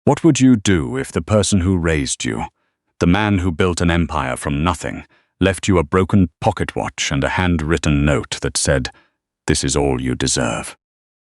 What would you do if the person who raised you, the man who built an empire from nothing, left you a broken pocket watch and a handwritten note that said, "This is all you deserve"?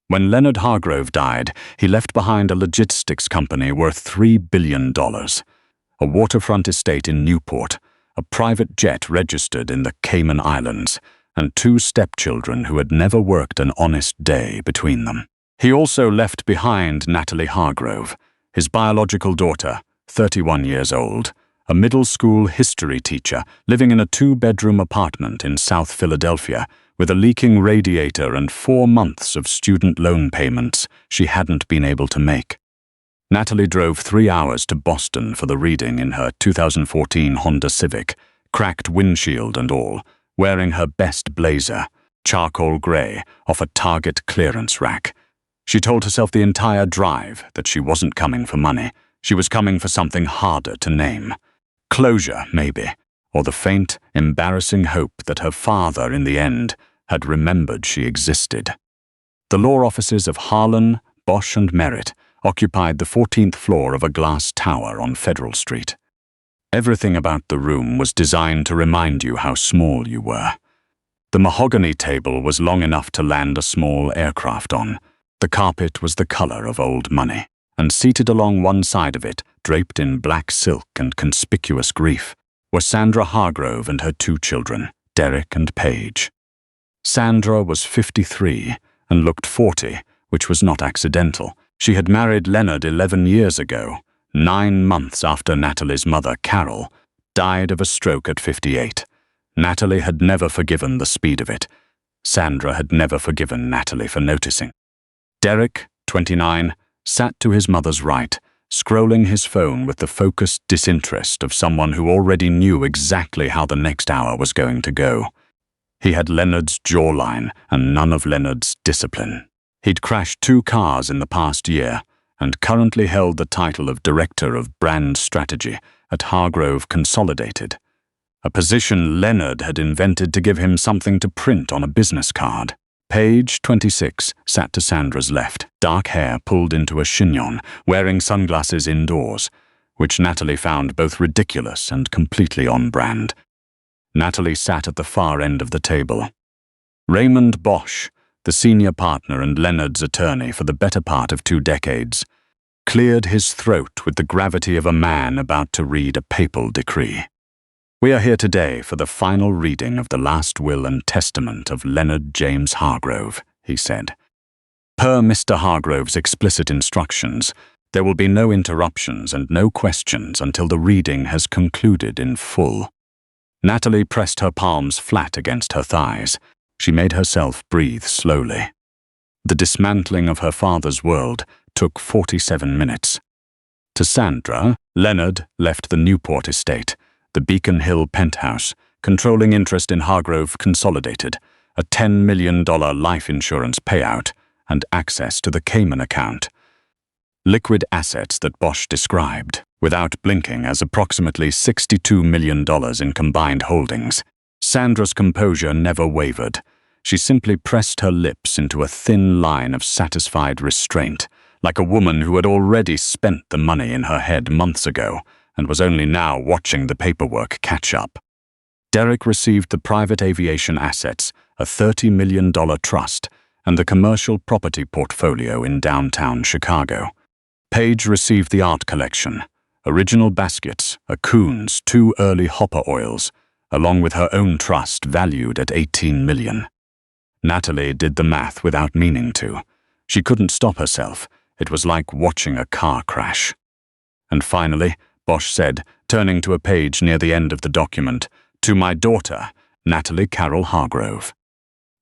When Leonard Hargrove died, he left behind a logistics company worth $3 billion, a waterfront estate in Newport, a private jet registered in the Cayman Islands, and 2 stepchildren who had never worked an honest day between them. He also left behind Natalie Hargrove, his biological daughter, 31 years old, a middle school history teacher living in a 2-bedroom apartment in South Philadelphia with a leaking radiator and 4 months of student loan payments she hadn't been able to make. Natalie drove 3 hours to Boston for the reading in her 2014 Honda Civic, cracked windshield and all, wearing her best blazer, charcoal gray, off a Target clearance rack. She told herself the entire drive that she wasn't coming for money. She was coming for something harder to name. Closure, maybe, or the faint, embarrassing hope that her father, in the end, had remembered she existed. The law offices of Harlan, Bosch and Merritt occupied the 14th floor of a glass tower on Federal Street. Everything about the room was designed to remind you how small you were. The mahogany table was long enough to land a small aircraft on. The carpet was the color of old money, and seated along one side of it, draped in black silk and conspicuous grief, were Sandra Hargrove and her 2 children, Derek and Paige. Sandra was 53 and looked 40, which was not accidental. She had married Leonard 11 years ago, 9 months after Natalie's mother, Carol, died of a stroke at 58. Natalie had never forgiven the speed of it. Sandra had never forgiven Natalie for noticing. Derek, 29, sat to his mother's right, scrolling his phone with the focused disinterest of someone who already knew exactly how the next hour was going to go. He had Leonard's jawline and none of Leonard's discipline. He'd crashed 2 cars in the past year and currently held the title of Director of Brand Strategy at Hargrove Consolidated, a position Leonard had invented to give him something to print on a business card. Paige, 26, sat to Sandra's left, dark hair pulled into a chignon, wearing sunglasses indoors, which Natalie found both ridiculous and completely on brand. Natalie sat at the far end of the table. Raymond Bosch, the senior partner and Leonard's attorney for the better part of 2 decades, cleared his throat with the gravity of a man about to read a papal decree. "We are here today for the final reading of the last will and testament of Leonard James Hargrove," he said. "Per Mr. Hargrove's explicit instructions, there will be no interruptions and no questions until the reading has concluded in full." Natalie pressed her palms flat against her thighs. She made herself breathe slowly. The dismantling of her father's world took 47 minutes. To Sandra, Leonard left the Newport estate, the Beacon Hill penthouse, controlling interest in Hargrove Consolidated, a $10 million life insurance payout, and access to the Cayman account. Liquid assets that Bosch described, without blinking, as approximately $62 million in combined holdings. Sandra's composure never wavered. She simply pressed her lips into a thin line of satisfied restraint, like a woman who had already spent the money in her head months ago and was only now watching the paperwork catch up. Derek received the private aviation assets, a $30 million trust, and the commercial property portfolio in downtown Chicago. Paige received the art collection, original baskets, a Coons, 2 early hopper oils, along with her own trust valued at $18 million. Natalie did the math without meaning to. She couldn't stop herself. It was like watching a car crash. And finally, Bosch said, turning to a page near the end of the document, "To my daughter, Natalie Carol Hargrove."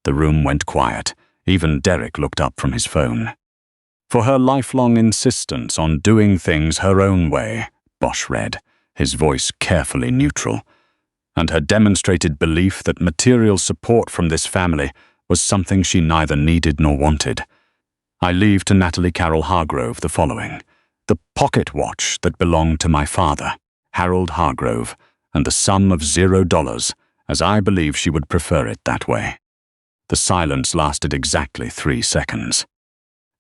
The room went quiet. Even Derek looked up from his phone. "For her lifelong insistence on doing things her own way," Bosch read, his voice carefully neutral, "and her demonstrated belief that material support from this family was something she neither needed nor wanted. I leave to Natalie Carol Hargrove the following: the pocket watch that belonged to my father, Harold Hargrove, and the sum of $0, as I believe she would prefer it that way." The silence lasted exactly 3 seconds.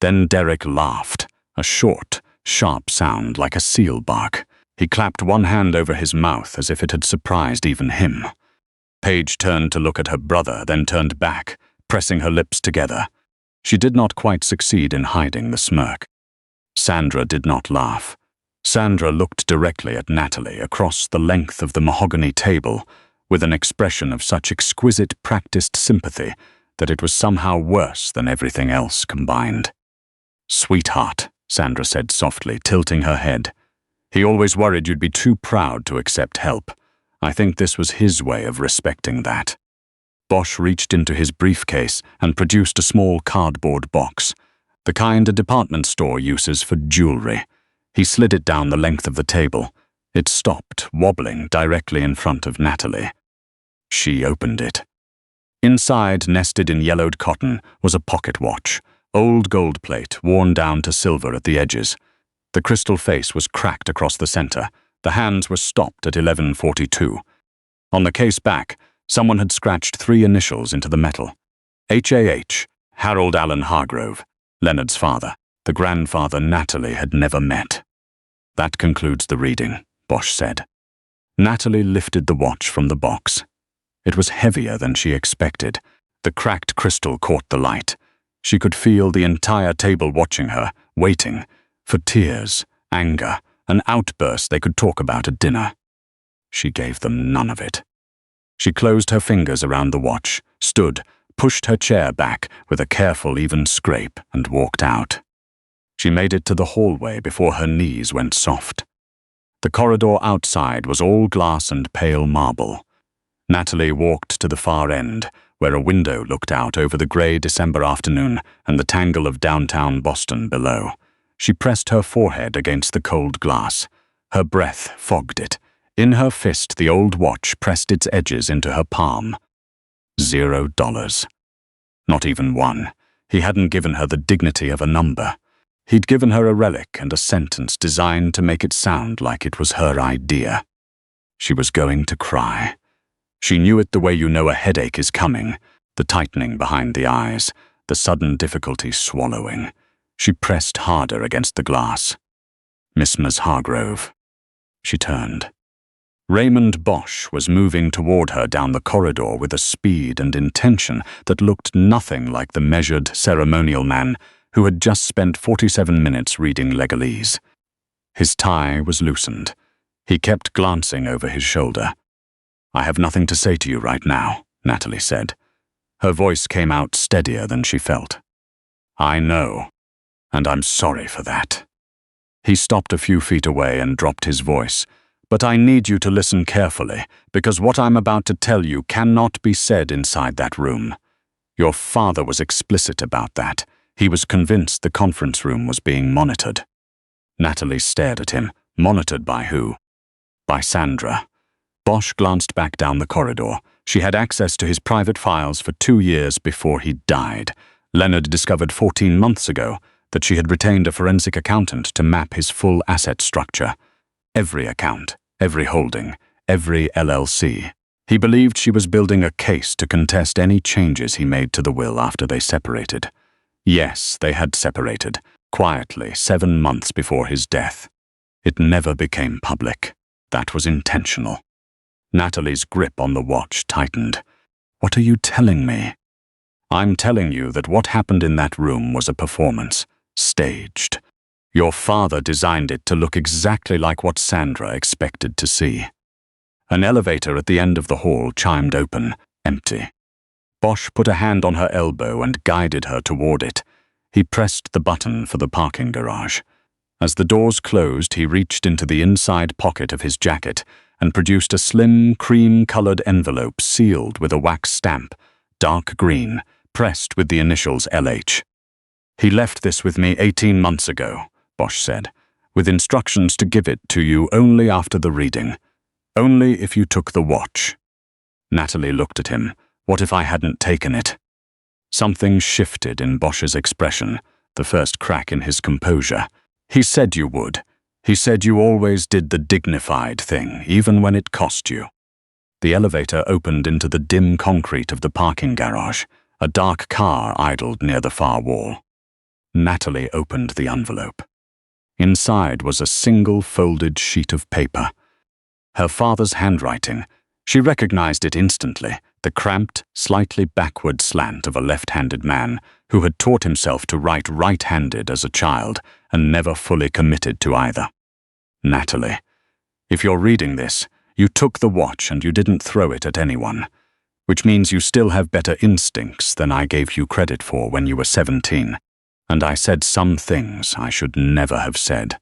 Then Derek laughed, a short, sharp sound like a seal bark. He clapped one hand over his mouth as if it had surprised even him. Paige turned to look at her brother, then turned back, pressing her lips together. She did not quite succeed in hiding the smirk. Sandra did not laugh. Sandra looked directly at Natalie across the length of the mahogany table with an expression of such exquisite practiced sympathy that it was somehow worse than everything else combined. "Sweetheart," Sandra said softly, tilting her head. "He always worried you'd be too proud to accept help. I think this was his way of respecting that." Bosch reached into his briefcase and produced a small cardboard box, the kind a department store uses for jewelry. He slid it down the length of the table. It stopped, wobbling directly in front of Natalie. She opened it. Inside, nested in yellowed cotton, was a pocket watch, old gold plate worn down to silver at the edges. The crystal face was cracked across the center. The hands were stopped at 11:42. On the case back, someone had scratched 3 initials into the metal. H.A.H., Harold Allen Hargrove, Leonard's father, the grandfather Natalie had never met. "That concludes the reading," Bosch said. Natalie lifted the watch from the box. It was heavier than she expected. The cracked crystal caught the light. She could feel the entire table watching her, waiting for tears, anger, an outburst they could talk about at dinner. She gave them none of it. She closed her fingers around the watch, stood, pushed her chair back with a careful, even scrape, and walked out. She made it to the hallway before her knees went soft. The corridor outside was all glass and pale marble. Natalie walked to the far end, where a window looked out over the grey December afternoon and the tangle of downtown Boston below. She pressed her forehead against the cold glass. Her breath fogged it. In her fist, the old watch pressed its edges into her palm. $0. Not even one. He hadn't given her the dignity of a number. He'd given her a relic and a sentence designed to make it sound like it was her idea. She was going to cry. She knew it the way you know a headache is coming, the tightening behind the eyes, the sudden difficulty swallowing. She pressed harder against the glass. "Miss Hargrove." She turned. Raymond Bosch was moving toward her down the corridor with a speed and intention that looked nothing like the measured, ceremonial man who had just spent 47 minutes reading legalese. His tie was loosened. He kept glancing over his shoulder. "I have nothing to say to you right now," Natalie said. Her voice came out steadier than she felt. "I know, and I'm sorry for that." He stopped a few feet away and dropped his voice. "But I need you to listen carefully, because what I'm about to tell you cannot be said inside that room. Your father was explicit about that. He was convinced the conference room was being monitored." Natalie stared at him. Monitored by who? By Sandra. Bosch glanced back down the corridor. She had access to his private files for 2 years before he died. Leonard discovered 14 months ago that she had retained a forensic accountant to map his full asset structure. Every account, every holding, every LLC. He believed she was building a case to contest any changes he made to the will after they separated. Yes, they had separated, quietly, 7 months before his death. It never became public. That was intentional. Natalie's grip on the watch tightened. "What are you telling me?" "I'm telling you that what happened in that room was a performance, staged. Your father designed it to look exactly like what Sandra expected to see." An elevator at the end of the hall chimed open, empty. Bosch put a hand on her elbow and guided her toward it. He pressed the button for the parking garage. As the doors closed, he reached into the inside pocket of his jacket and produced a slim, cream-colored envelope sealed with a wax stamp, dark green, pressed with the initials LH. "He left this with me 18 months ago," Bosch said, "with instructions to give it to you only after the reading. Only if you took the watch." Natalie looked at him. What if I hadn't taken it? Something shifted in Bosch's expression, the first crack in his composure. "He said you would. He said you always did the dignified thing, even when it cost you." The elevator opened into the dim concrete of the parking garage. A dark car idled near the far wall. Natalie opened the envelope. Inside was a single folded sheet of paper. Her father's handwriting. She recognized it instantly, the cramped, slightly backward slant of a left-handed man who had taught himself to write right-handed as a child and never fully committed to either. Natalie, if you're reading this, you took the watch and you didn't throw it at anyone, which means you still have better instincts than I gave you credit for when you were 17. And I said some things I should never have said.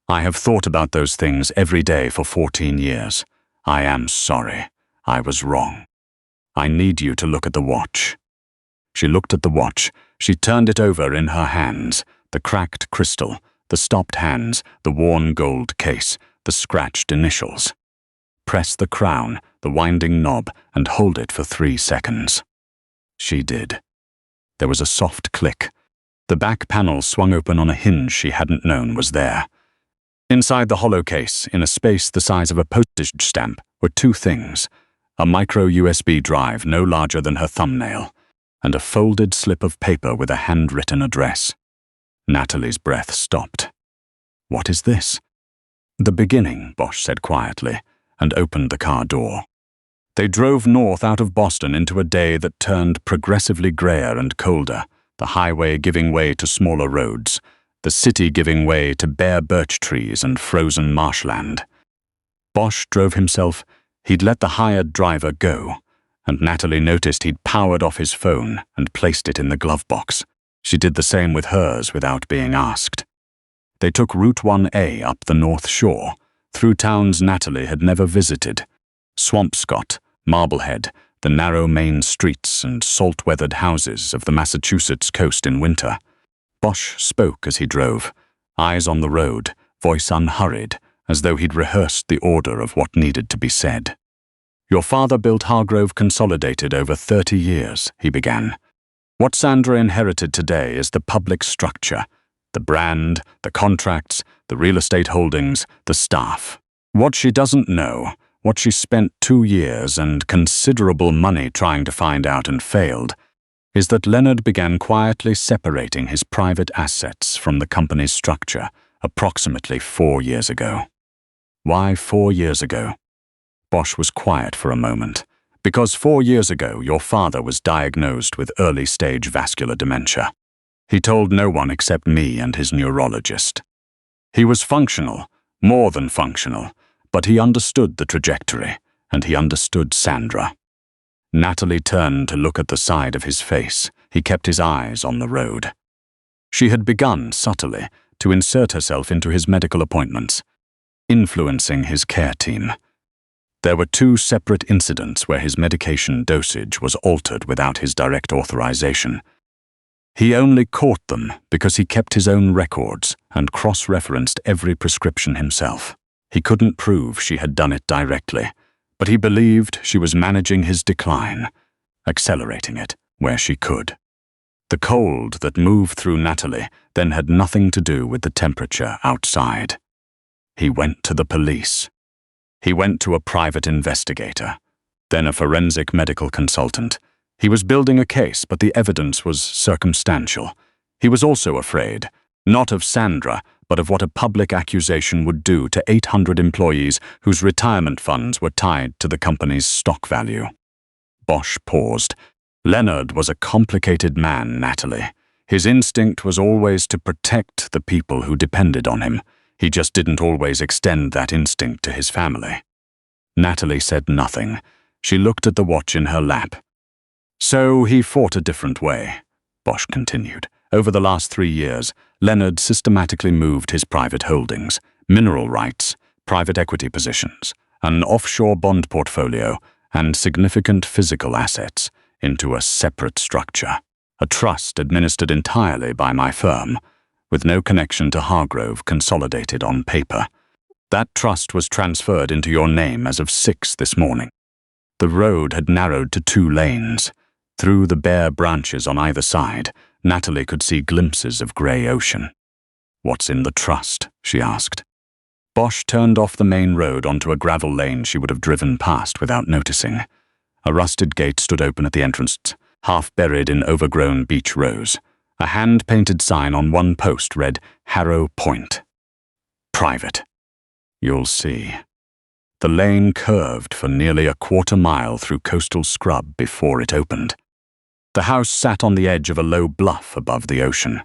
I have thought about those things every day for 14 years. I am sorry. I was wrong. I need you to look at the watch. She looked at the watch. She turned it over in her hands, the cracked crystal, the stopped hands, the worn gold case, the scratched initials. Press the crown, the winding knob, and hold it for 3 seconds. She did. There was a soft click. The back panel swung open on a hinge she hadn't known was there. Inside the hollow case, in a space the size of a postage stamp, were 2 things: a micro USB drive no larger than her thumbnail, and a folded slip of paper with a handwritten address. Natalie's breath stopped. What is this? The beginning, Bosch said quietly, and opened the car door. They drove north out of Boston into a day that turned progressively grayer and colder, the highway giving way to smaller roads, the city giving way to bare birch trees and frozen marshland. Bosch drove himself. He'd let the hired driver go, and Natalie noticed he'd powered off his phone and placed it in the glove box. She did the same with hers without being asked. They took Route 1A up the North Shore, through towns Natalie had never visited: Swampscott, Marblehead, the narrow main streets and salt-weathered houses of the Massachusetts coast in winter. Bosch spoke as he drove, eyes on the road, voice unhurried, as though he'd rehearsed the order of what needed to be said. Your father built Hargrove Consolidated over 30 years, he began. What Sandra inherited today is the public structure, the brand, the contracts, the real estate holdings, the staff. What she doesn't know, what she spent 2 years and considerable money trying to find out and failed, is that Leonard began quietly separating his private assets from the company's structure approximately 4 years ago. Why 4 years ago? Bosch was quiet for a moment. Because 4 years ago, your father was diagnosed with early-stage vascular dementia. He told no one except me and his neurologist. He was functional, more than functional, but he understood the trajectory, and he understood Sandra. Natalie turned to look at the side of his face. He kept his eyes on the road. She had begun, subtly, to insert herself into his medical appointments, influencing his care team. There were 2 separate incidents where his medication dosage was altered without his direct authorization. He only caught them because he kept his own records and cross-referenced every prescription himself. He couldn't prove she had done it directly, but he believed she was managing his decline, accelerating it where she could. The cold that moved through Natalie then had nothing to do with the temperature outside. He went to the police. He went to a private investigator, then a forensic medical consultant. He was building a case, but the evidence was circumstantial. He was also afraid, not of Sandra, but of what a public accusation would do to 800 employees whose retirement funds were tied to the company's stock value. Bosch paused. Leonard was a complicated man, Natalie. His instinct was always to protect the people who depended on him. He just didn't always extend that instinct to his family. Natalie said nothing. She looked at the watch in her lap. So he fought a different way, Bosch continued. Over the last 3 years, Leonard systematically moved his private holdings, mineral rights, private equity positions, an offshore bond portfolio, and significant physical assets into a separate structure, a trust administered entirely by my firm, with no connection to Hargrove Consolidated on paper. That trust was transferred into your name as of 6 this morning. The road had narrowed to 2 lanes. Through the bare branches on either side, Natalie could see glimpses of grey ocean. What's in the trust? She asked. Bosch turned off the main road onto a gravel lane she would have driven past without noticing. A rusted gate stood open at the entrance, half buried in overgrown beech rose. A hand-painted sign on one post read, Harrow Point. Private. You'll see. The lane curved for nearly a quarter-mile through coastal scrub before it opened. The house sat on the edge of a low bluff above the ocean.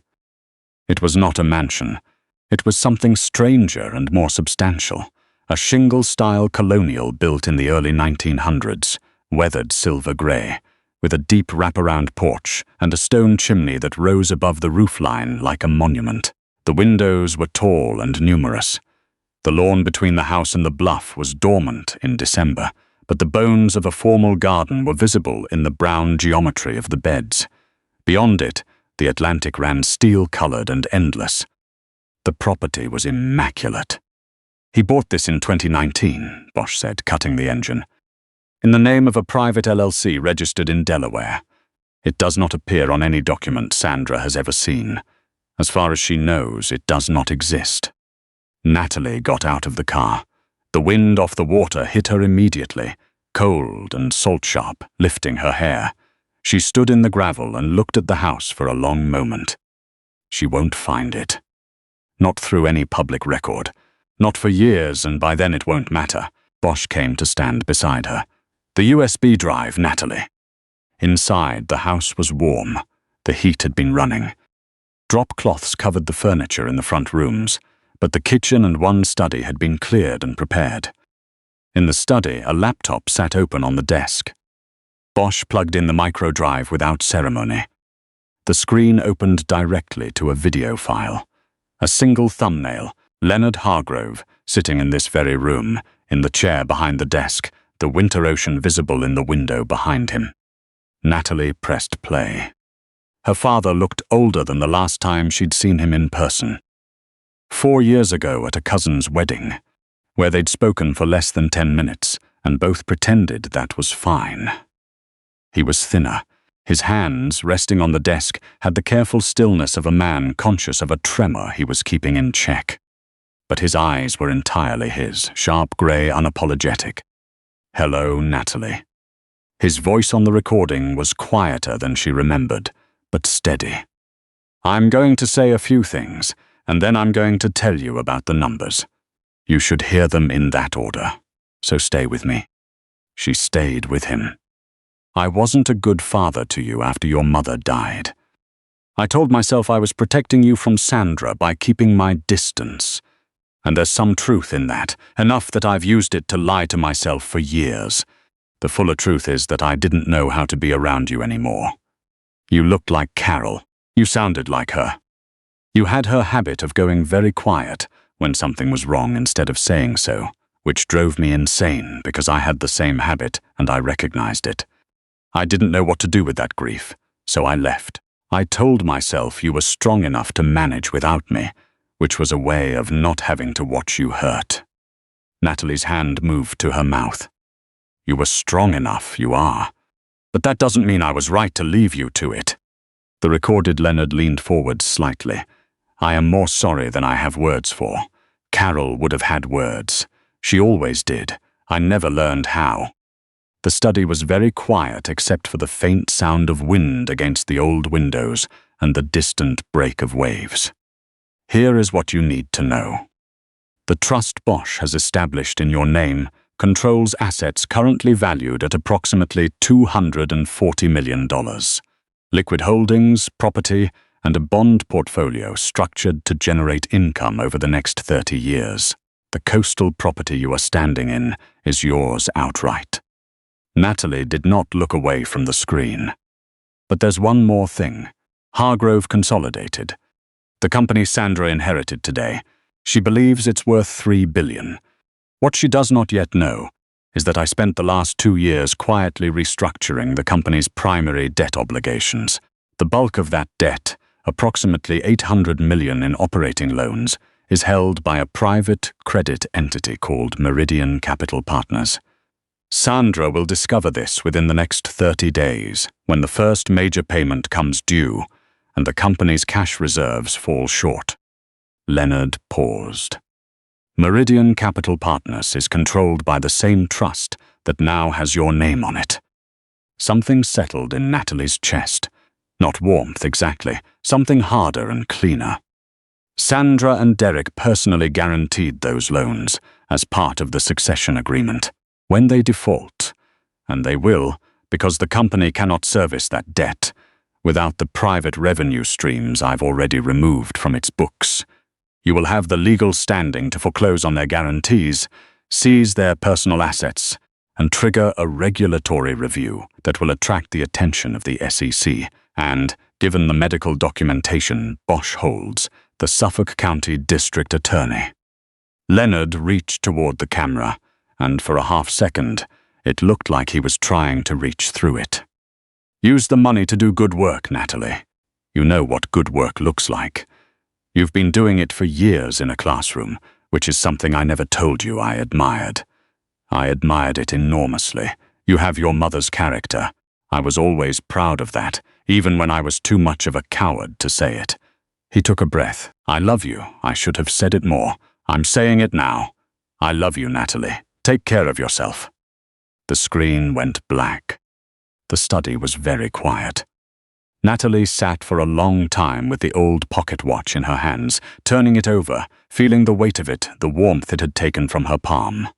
It was not a mansion. It was something stranger and more substantial, a shingle-style colonial built in the early 1900s, weathered silver grey, with a deep wraparound porch and a stone chimney that rose above the roofline like a monument. The windows were tall and numerous. The lawn between the house and the bluff was dormant in December, but the bones of a formal garden were visible in the brown geometry of the beds. Beyond it, the Atlantic ran steel-colored and endless. The property was immaculate. He bought this in 2019, Bosch said, cutting the engine. In the name of a private LLC registered in Delaware. It does not appear on any document Sandra has ever seen. As far as she knows, it does not exist. Natalie got out of the car. The wind off the water hit her immediately, cold and salt-sharp, lifting her hair. She stood in the gravel and looked at the house for a long moment. She won't find it. Not through any public record. Not for years, and by then it won't matter. Bosch came to stand beside her. The USB drive, Natalie. Inside, the house was warm. The heat had been running. Drop cloths covered the furniture in the front rooms, but the kitchen and one study had been cleared and prepared. In the study, a laptop sat open on the desk. Bosch plugged in the micro drive without ceremony. The screen opened directly to a video file. A single thumbnail, Leonard Hargrove, sitting in this very room, in the chair behind the desk, the winter ocean visible in the window behind him. Natalie pressed play. Her father looked older than the last time she'd seen him in person. 4 years ago at a cousin's wedding, where they'd spoken for less than 10 minutes, and both pretended that was fine. He was thinner. His hands, resting on the desk, had the careful stillness of a man conscious of a tremor he was keeping in check. But his eyes were entirely his, sharp grey, unapologetic. Hello, Natalie. His voice on the recording was quieter than she remembered, but steady. I'm going to say a few things, and then I'm going to tell you about the numbers. You should hear them in that order, so stay with me. She stayed with him. I wasn't a good father to you after your mother died. I told myself I was protecting you from Sandra by keeping my distance. And there's some truth in that, enough that I've used it to lie to myself for years. The fuller truth is that I didn't know how to be around you anymore. You looked like Carol. You sounded like her. You had her habit of going very quiet when something was wrong instead of saying so, which drove me insane because I had the same habit and I recognized it. I didn't know what to do with that grief, so I left. I told myself you were strong enough to manage without me, which was a way of not having to watch you hurt. Natalie's hand moved to her mouth. You were strong enough, you are. But that doesn't mean I was right to leave you to it. The recorded Leonard leaned forward slightly. I am more sorry than I have words for. Carol would have had words. She always did. I never learned how. The study was very quiet except for the faint sound of wind against the old windows and the distant break of waves. Here is what you need to know. The trust Bosch has established in your name controls assets currently valued at approximately $240 million. Liquid holdings, property, and a bond portfolio structured to generate income over the next 30 years. The coastal property you are standing in is yours outright. Natalie did not look away from the screen. But there's one more thing. Hargrove Consolidated. The company Sandra inherited today. She believes it's worth $3 billion. What she does not yet know is that I spent the last 2 years quietly restructuring the company's primary debt obligations. The bulk of that debt, approximately $800 million in operating loans, is held by a private credit entity called Meridian Capital Partners. Sandra will discover this within the next 30 days, when the first major payment comes due and the company's cash reserves fall short. Leonard paused. Meridian Capital Partners is controlled by the same trust that now has your name on it. Something settled in Natalie's chest. Not warmth exactly, something harder and cleaner. Sandra and Derek personally guaranteed those loans as part of the succession agreement. When they default, and they will, because the company cannot service that debt without the private revenue streams I've already removed from its books, you will have the legal standing to foreclose on their guarantees, seize their personal assets, and trigger a regulatory review that will attract the attention of the SEC and, given the medical documentation Bosch holds, the Suffolk County District Attorney. Leonard reached toward the camera, and for a half-second, it looked like he was trying to reach through it. Use the money to do good work, Natalie. You know what good work looks like. You've been doing it for years in a classroom, which is something I never told you I admired. I admired it enormously. You have your mother's character. I was always proud of that, even when I was too much of a coward to say it. He took a breath. I love you. I should have said it more. I'm saying it now. I love you, Natalie. Take care of yourself. The screen went black. The study was very quiet. Natalie sat for a long time with the old pocket watch in her hands, turning it over, feeling the weight of it, the warmth it had taken from her palm.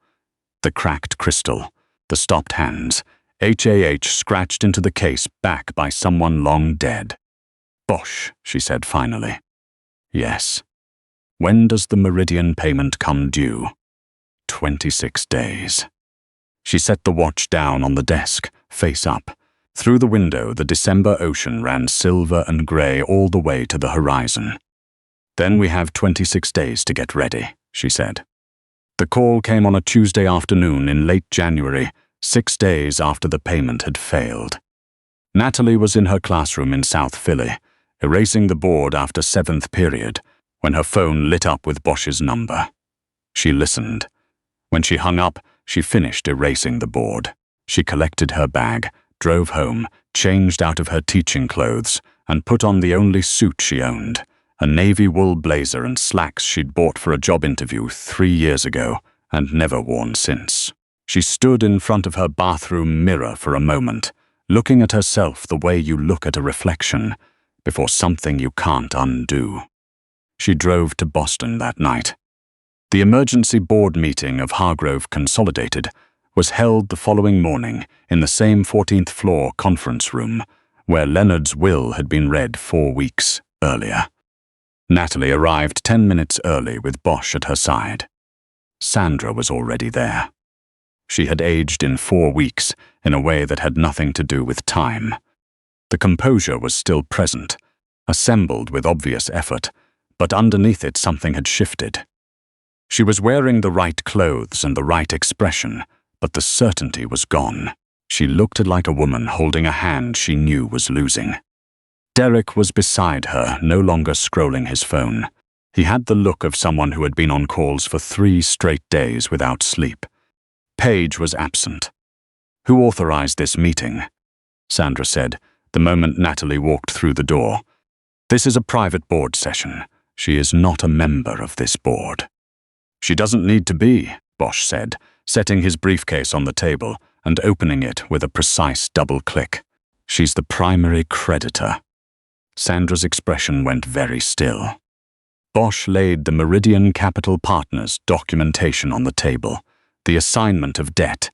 The cracked crystal, the stopped hands, HAH scratched into the case back by someone long dead. Bosch, she said finally. Yes. When does the meridian payment come due? 26 days. She set the watch down on the desk, face up. Through the window, the December ocean ran silver and grey all the way to the horizon. Then we have 26 days to get ready, she said. The call came on a Tuesday afternoon in late January, 6 days after the payment had failed. Natalie was in her classroom in South Philly, erasing the board after 7th period, when her phone lit up with Bosch's number. She listened. When she hung up, she finished erasing the board. She collected her bag, drove home, changed out of her teaching clothes, and put on the only suit she owned, a navy wool blazer and slacks she'd bought for a job interview 3 years ago and never worn since. She stood in front of her bathroom mirror for a moment, looking at herself the way you look at a reflection, before something you can't undo. She drove to Boston that night. The emergency board meeting of Hargrove Consolidated was held the following morning in the same 14th floor conference room where Leonard's will had been read 4 weeks earlier. Natalie arrived 10 minutes early with Bosch at her side. Sandra was already there. She had aged in 4 weeks in a way that had nothing to do with time. The composure was still present, assembled with obvious effort, but underneath it something had shifted. She was wearing the right clothes and the right expression, but the certainty was gone. She looked like a woman holding a hand she knew was losing. Derek was beside her, no longer scrolling his phone. He had the look of someone who had been on calls for 3 straight days without sleep. Paige was absent. Who authorized this meeting? Sandra said, the moment Natalie walked through the door. This is a private board session. She is not a member of this board. She doesn't need to be, Bosch said, setting his briefcase on the table and opening it with a precise double click. She's the primary creditor. Sandra's expression went very still. Bosch laid the Meridian Capital Partners documentation on the table, the assignment of debt,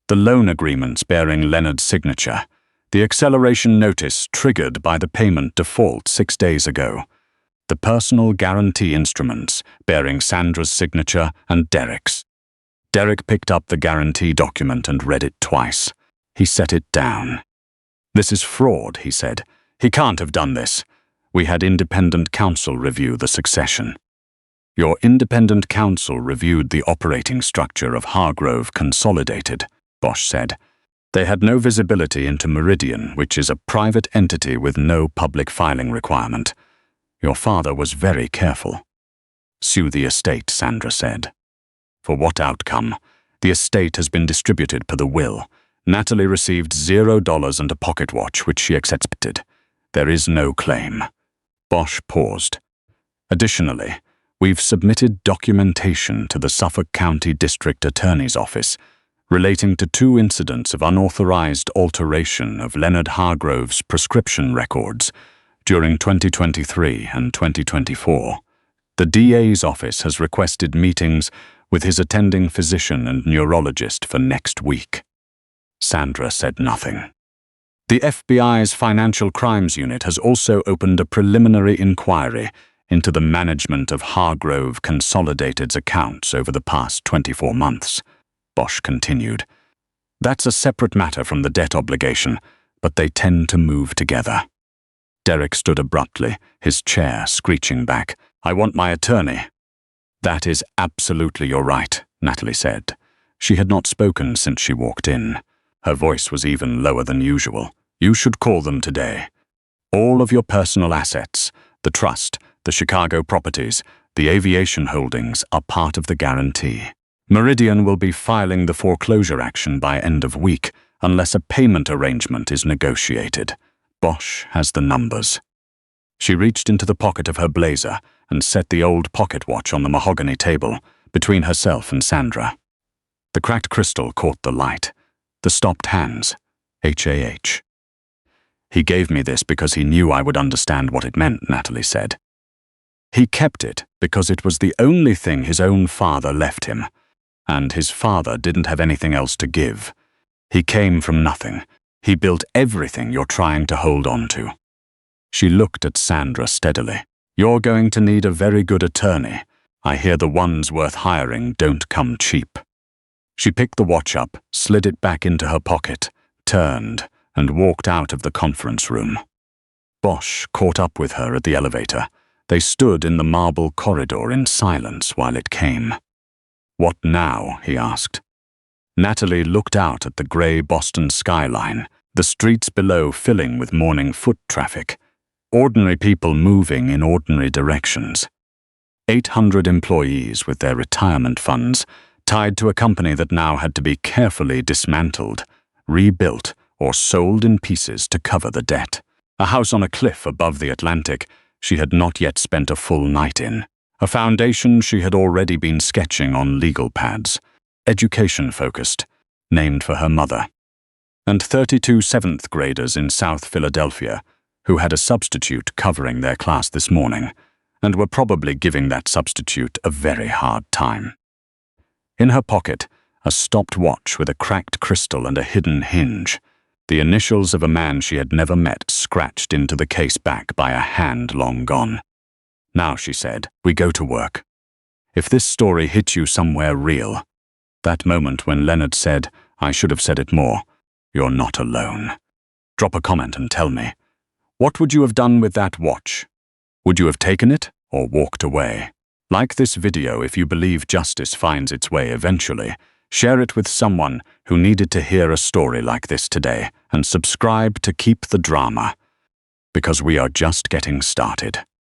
the loan agreements bearing Leonard's signature, the acceleration notice triggered by the payment default 6 days ago, the personal guarantee instruments bearing Sandra's signature and Derek's. Derek picked up the guarantee document and read it twice. He set it down. This is fraud, he said. He can't have done this. We had independent counsel review the succession. Your independent counsel reviewed the operating structure of Hargrove Consolidated, Bosch said. They had no visibility into Meridian, which is a private entity with no public filing requirement. Your father was very careful. Sue the estate, Sandra said. For what outcome? The estate has been distributed per the will. Natalie received $0 and a pocket watch, which she accepted. There is no claim. Bosch paused. Additionally, we've submitted documentation to the Suffolk County District Attorney's Office relating to 2 incidents of unauthorized alteration of Leonard Hargrove's prescription records during 2023 and 2024. The DA's office has requested meetings with his attending physician and neurologist for next week. Sandra said nothing. The FBI's Financial Crimes Unit has also opened a preliminary inquiry into the management of Hargrove Consolidated's accounts over the past 24 months, Bosch continued. That's a separate matter from the debt obligation, but they tend to move together. Derek stood abruptly, his chair screeching back. I want my attorney. That is absolutely your right, Natalie said. She had not spoken since she walked in. Her voice was even lower than usual. You should call them today. All of your personal assets, the trust, the Chicago properties, the aviation holdings are part of the guarantee. Meridian will be filing the foreclosure action by end of week unless a payment arrangement is negotiated. Bosch has the numbers. She reached into the pocket of her blazer and set the old pocket watch on the mahogany table between herself and Sandra. The cracked crystal caught the light. The stopped hands. HAH. He gave me this because he knew I would understand what it meant, Natalie said. He kept it because it was the only thing his own father left him, and his father didn't have anything else to give. He came from nothing. He built everything you're trying to hold on to. She looked at Sandra steadily. You're going to need a very good attorney. I hear the ones worth hiring don't come cheap. She picked the watch up, slid it back into her pocket, turned, and walked out of the conference room. Bosch caught up with her at the elevator. They stood in the marble corridor in silence while it came. What now? He asked. Natalie looked out at the grey Boston skyline, the streets below filling with morning foot traffic, ordinary people moving in ordinary directions. 800 employees with their retirement funds tied to a company that now had to be carefully dismantled, rebuilt, or sold in pieces to cover the debt. A house on a cliff above the Atlantic she had not yet spent a full night in. A foundation she had already been sketching on legal pads. Education-focused, named for her mother. And 32 seventh graders in South Philadelphia who had a substitute covering their class this morning and were probably giving that substitute a very hard time. In her pocket, a stopped watch with a cracked crystal and a hidden hinge. The initials of a man she had never met scratched into the case back by a hand long gone. Now, she said, we go to work. If this story hit you somewhere real, that moment when Leonard said, I should have said it more, you're not alone. Drop a comment and tell me. What would you have done with that watch? Would you have taken it or walked away? Like this video if you believe justice finds its way eventually. Share it with someone who needed to hear a story like this today, and subscribe to keep the drama, because we are just getting started.